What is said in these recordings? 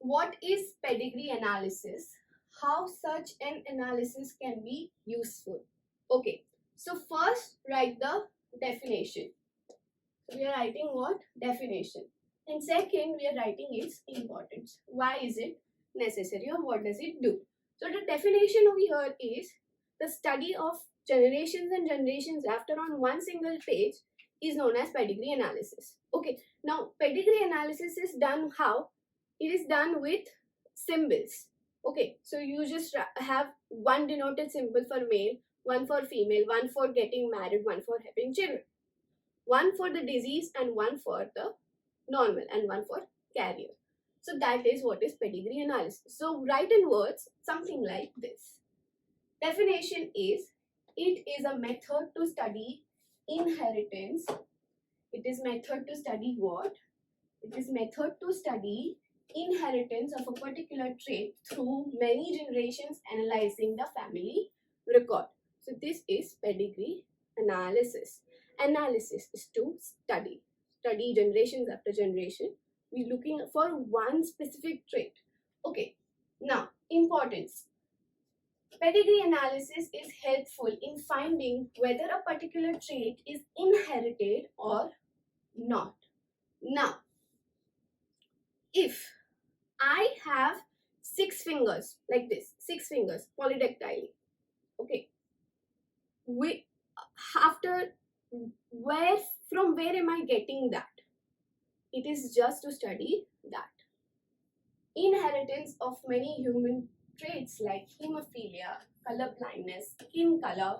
what is pedigree analysis? How such an analysis can be useful? Okay, so first write the definition. So we are writing what? Definition. And second, we are writing its importance. Why is it necessary or what does it do? So the definition over here is the study of generations and generations after on one single page is known as pedigree analysis. Okay, now pedigree analysis is done how? It is done with symbols. Okay, so you just have one denoted symbol for male, one for female, one for getting married, one for having children, one for the disease and one for the normal and one for carrier. So that is what is pedigree analysis. So write in words something like this. Definition is, it is a method to study inheritance. It is method to study what? It is method to study inheritance of a particular trait through many generations analyzing the family record. So this is pedigree analysis. Analysis is to study generations after generation. We're looking for one specific trait. Okay, now importance. Pedigree analysis is helpful in finding whether a particular trait is inherited or not. Now, if I have 6 fingers like this, 6 fingers polydactyly, okay, we after where from where am I getting that? It is just to study that inheritance of many human traits like hemophilia, color blindness, skin color,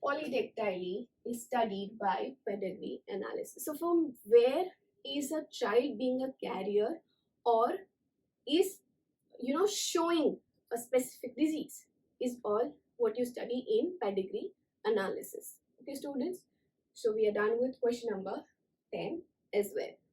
polydactyly is studied by pedigree analysis. So from where is a child being a carrier or is showing a specific disease is all what you study in pedigree analysis. Okay students, so we are done with question number 10 as well.